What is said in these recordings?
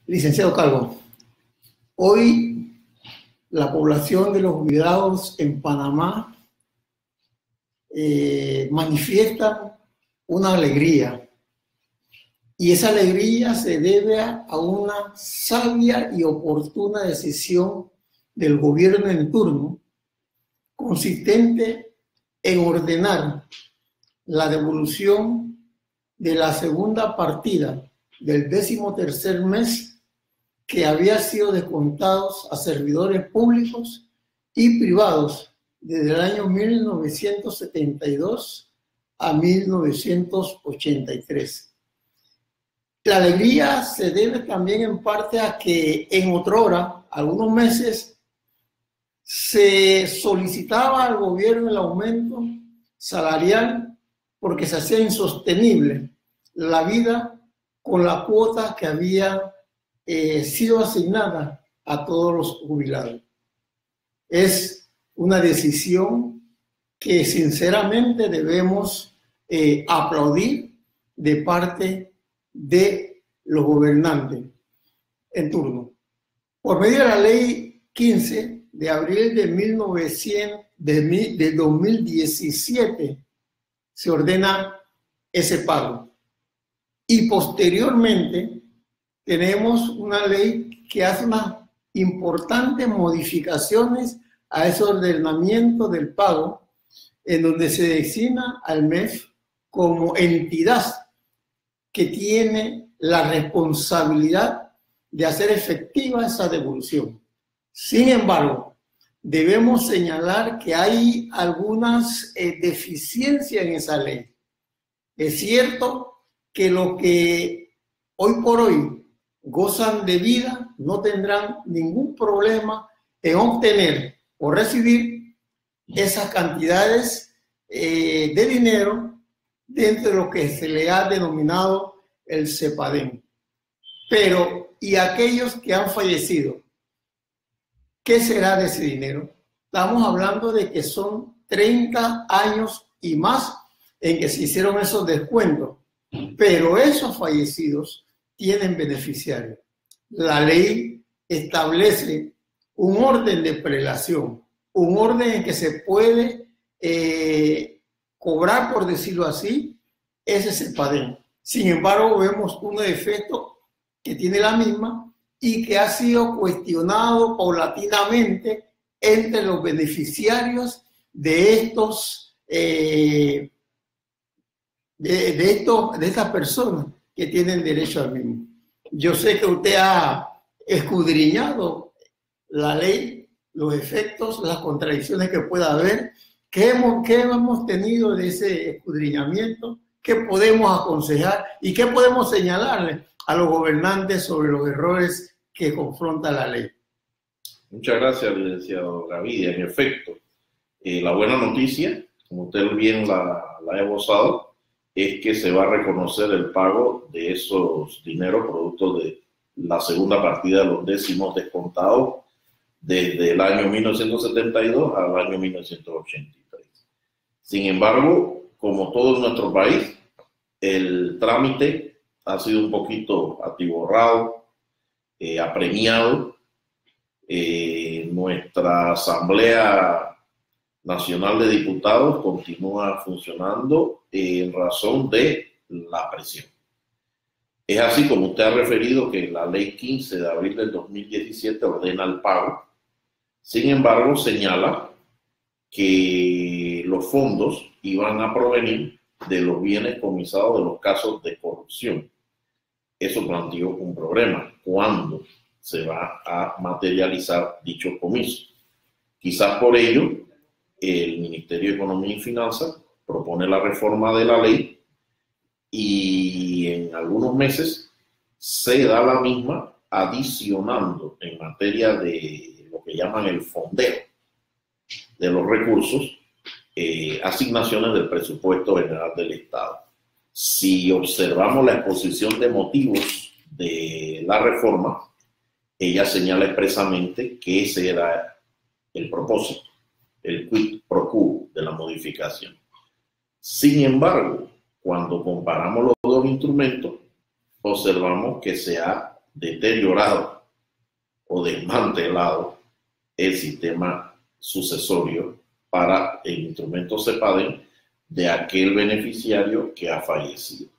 Licenciado Calvo, hoy la población de los jubilados en Panamá manifiesta una alegría, y esa alegría se debe a una sabia y oportuna decisión del gobierno en turno, consistente en ordenar la devolución de la segunda partida del 13º mes que había sido descontados a servidores públicos y privados desde el año 1972 a 1983. La alegría se debe también en parte a que en otrora, algunos meses, se solicitaba al gobierno el aumento salarial porque se hacía insostenible la vida con la cuota que había sido asignada a todos los jubilados. Es una decisión que sinceramente debemos aplaudir de parte de los gobernantes en turno. Por medio de la ley 15 de abril de 2017 se ordena ese pago. Y posteriormente tenemos una ley que hace unas importantes modificaciones a ese ordenamiento del pago, en donde se designa al MEF como entidad que tiene la responsabilidad de hacer efectiva esa devolución. Sin embargo, debemos señalar que hay algunas deficiencias en esa ley. Es cierto que lo que hoy por hoy gozan de vida no tendrán ningún problema en obtener o recibir esas cantidades de dinero dentro de lo que se le ha denominado el CEPADEN. Pero, ¿y aquellos que han fallecido? ¿Qué será de ese dinero? Estamos hablando de que son 30 años y más en que se hicieron esos descuentos, pero esos fallecidos tienen beneficiarios. La ley establece un orden de prelación, un orden en que se puede cobrar, por decirlo así, ese CEPADEN. Sin embargo, vemos un efecto que tiene la misma y que ha sido cuestionado paulatinamente entre los beneficiarios de estas personas que tienen derecho al mismo. Yo sé que usted ha escudriñado la ley, los efectos, las contradicciones que pueda haber. ¿Qué hemos tenido de ese escudriñamiento? ¿Qué podemos aconsejar y qué podemos señalarle a los gobernantes sobre los errores que confronta la ley? Muchas gracias, licenciado Gavidia. En efecto, la buena noticia, como usted bien la ha esbozado, es que se va a reconocer el pago de esos dineros producto de la segunda partida de los décimos descontados desde el año 1972 al año 1983. Sin embargo, como todo en nuestro país, el trámite ha sido un poquito atiborrado, apremiado. Nuestra Asamblea Nacional de Diputados continúa funcionando en razón de la presión. Es así como usted ha referido que la ley 15 de abril del 2017 ordena el pago. Sin embargo, señala que los fondos iban a provenir de los bienes comisados de los casos de corrupción. Eso planteó un problema. ¿Cuándo se va a materializar dicho comiso? Quizás por ello, el Ministerio de Economía y Finanzas propone la reforma de la ley y en algunos meses se da la misma adicionando en materia de lo que llaman el fondeo de los recursos, asignaciones del presupuesto general del Estado. Si observamos la exposición de motivos de la reforma, ella señala expresamente que ese era el propósito, el quid pro quo de la modificación. Sin embargo, cuando comparamos los dos instrumentos, observamos que se ha deteriorado o desmantelado el sistema sucesorio para el instrumento CEPADEN de aquel beneficiario que ha fallecido.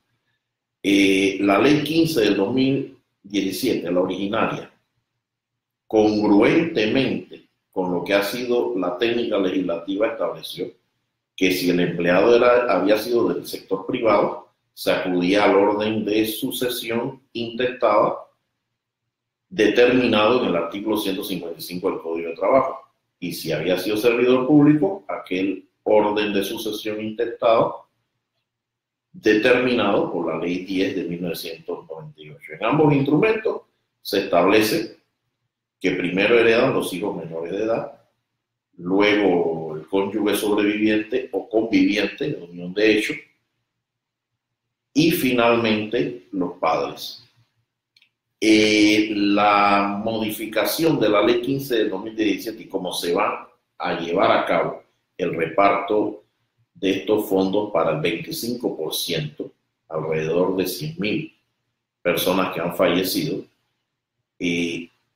La ley 15 del 2017, la originaria, congruentemente con lo que ha sido la técnica legislativa, estableció que si el empleado había sido del sector privado, se acudía al orden de sucesión intestada determinado en el artículo 155 del Código de Trabajo. Y si había sido servidor público, aquel orden de sucesión intestado determinado por la Ley 10 de 1998. En ambos instrumentos se establece que primero heredan los hijos menores de edad, luego el cónyuge sobreviviente o conviviente en unión de hecho, y finalmente los padres. La modificación de la Ley 15 del 2017 y cómo se va a llevar a cabo el reparto de estos fondos para el 25%, alrededor de 100.000 personas que han fallecido,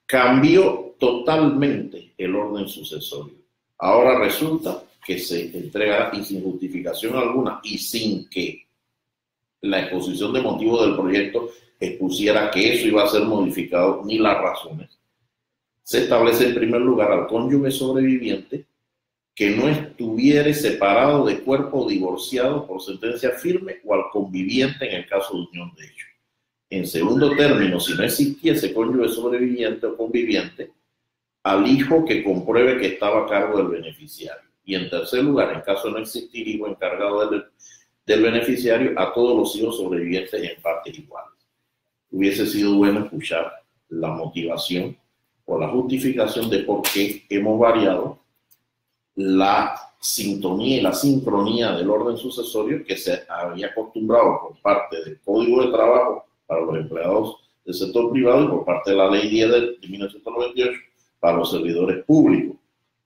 cambió totalmente el orden sucesorio. Ahora resulta que se entrega y sin justificación alguna y sin que la exposición de motivos del proyecto expusiera que eso iba a ser modificado ni las razones. Se establece en primer lugar al cónyuge sobreviviente que no estuviere separado de cuerpo, divorciado por sentencia firme, o al conviviente en el caso de unión de hecho. En segundo término, si no existiese cónyuge sobreviviente o conviviente, al hijo que compruebe que estaba a cargo del beneficiario. Y en tercer lugar, en caso de no existir hijo encargado del beneficiario, a todos los hijos sobrevivientes en partes iguales. Hubiese sido bueno escuchar la motivación o la justificación de por qué hemos variado la sintonía y la sincronía del orden sucesorio que se había acostumbrado por parte del Código de Trabajo para los empleados del sector privado y por parte de la Ley 10 de 1998 para los servidores públicos,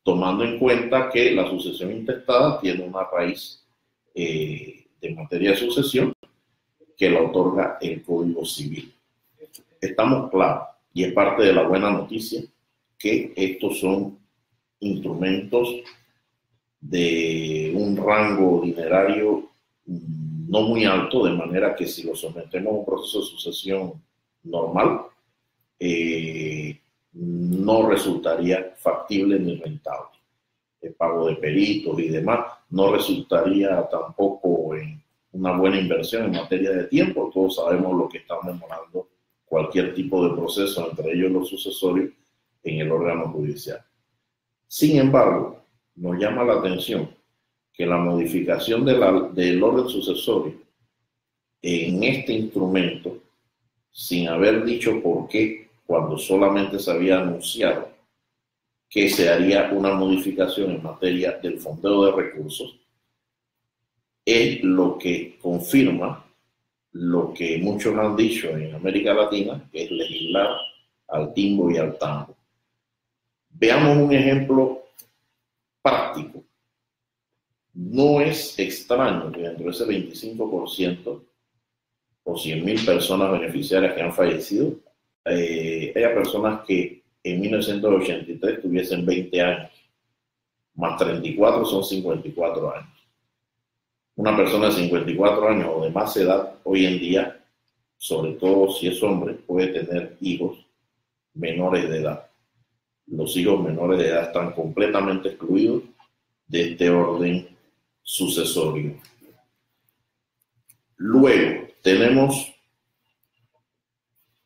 tomando en cuenta que la sucesión intestada tiene una raíz de materia de sucesión que la otorga el Código Civil. Estamos claros, y es parte de la buena noticia, que estos son instrumentos de un rango dinerario no muy alto, de manera que si lo sometemos a un proceso de sucesión normal, no resultaría factible ni rentable. El pago de peritos y demás no resultaría tampoco en una buena inversión en materia de tiempo. Todos sabemos lo que están demorando cualquier tipo de proceso, entre ellos los sucesorios, en el órgano judicial. Sin embargo, nos llama la atención que la modificación del orden sucesorio en este instrumento, sin haber dicho por qué, cuando solamente se había anunciado que se haría una modificación en materia del fondeo de recursos, es lo que confirma lo que muchos han dicho en América Latina, que es legislar al timbo y al tambo. Veamos un ejemplo práctico. No es extraño que dentro de ese 25% o 100.000 personas beneficiarias que han fallecido, haya personas que en 1983 tuviesen 20 años, más 34 son 54 años. Una persona de 54 años o de más edad, hoy en día, sobre todo si es hombre, puede tener hijos menores de edad. Los hijos menores de edad están completamente excluidos de este orden sucesorio. Luego tenemos,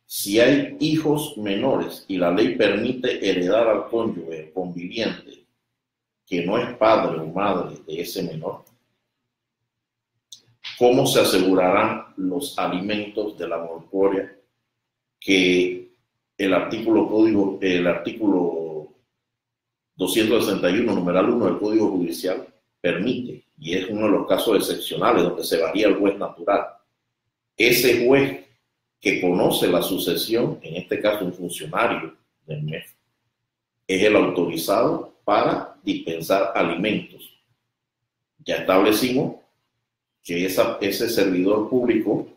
si hay hijos menores y la ley permite heredar al cónyuge conviviente que no es padre o madre de ese menor, ¿cómo se asegurarán los alimentos de la mortuoria que el artículo 261, numeral 1 del Código Judicial permite? Y es uno de los casos excepcionales donde se varía el juez natural. Ese juez que conoce la sucesión, en este caso un funcionario del MEF, es el autorizado para dispensar alimentos. Ya establecimos que ese servidor público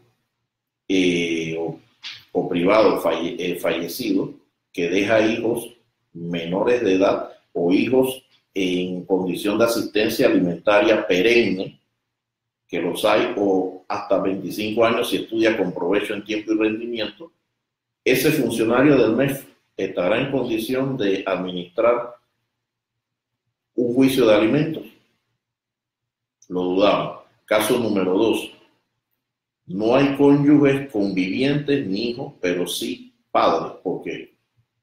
o privado fallecido que deja hijos menores de edad o hijos en condición de asistencia alimentaria perenne, que los hay, o hasta 25 años si estudia con provecho en tiempo y rendimiento, ese funcionario del MEF estará en condición de administrar un juicio de alimentos. Lo dudamos. Caso número 2. No hay cónyuges convivientes ni hijos, pero sí padres, porque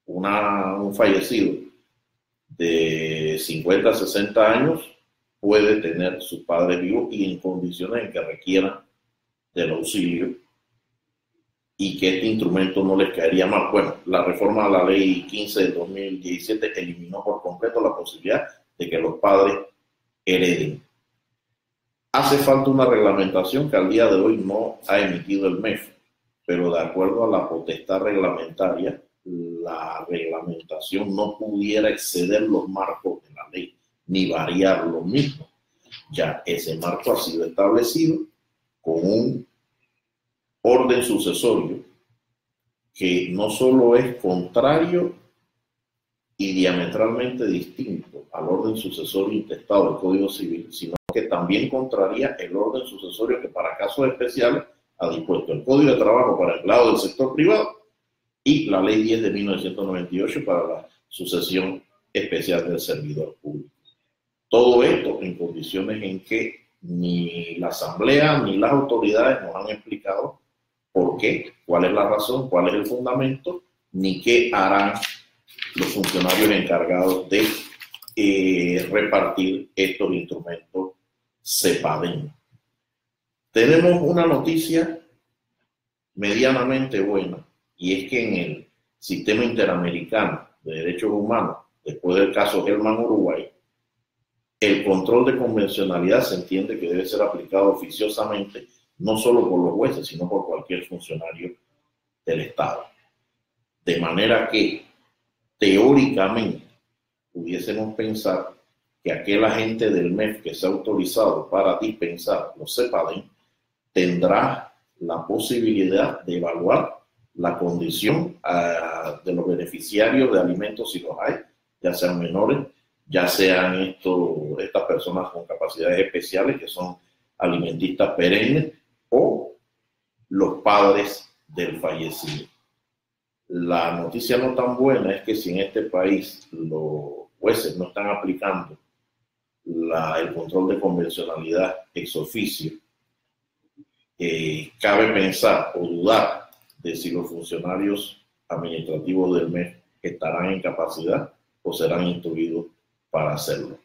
un fallecido de 50 a 60 años puede tener su padre vivo y en condiciones en que requieran del auxilio y que este instrumento no les caería mal. Bueno, la reforma a la ley 15 del 2017 eliminó por completo la posibilidad de que los padres hereden. Hace falta una reglamentación que al día de hoy no ha emitido el MEF, pero de acuerdo a la potestad reglamentaria, la reglamentación no pudiera exceder los marcos de la ley, ni variar lo mismo. Ya ese marco ha sido establecido con un orden sucesorio que no solo es contrario y diametralmente distinto al orden sucesorio intestado del Código Civil, sino que también contraría el orden sucesorio que para casos especiales ha dispuesto el Código de Trabajo para empleados del sector privado y la Ley 10 de 1998 para la sucesión especial del servidor público. Todo esto en condiciones en que ni la Asamblea ni las autoridades nos han explicado por qué, cuál es la razón, cuál es el fundamento, ni qué harán los funcionarios encargados de repartir estos instrumentos CEPADEN. Tenemos una noticia medianamente buena, y es que en el Sistema Interamericano de Derechos Humanos, después del caso Gelman Uruguay, el control de convencionalidad se entiende que debe ser aplicado oficiosamente no solo por los jueces, sino por cualquier funcionario del Estado. De manera que, teóricamente, pudiésemos pensar que aquel agente del MEF que sea autorizado para dispensar los CEPADEN tendrá la posibilidad de evaluar la condición de los beneficiarios de alimentos si los hay, ya sean menores, ya sean estas personas con capacidades especiales que son alimentistas perennes o los padres del fallecido. La noticia no tan buena es que si en este país los jueces no están aplicando el control de convencionalidad ex oficio, cabe pensar o dudar de si los funcionarios administrativos del MEF estarán en capacidad o serán instruidos para hacerlo.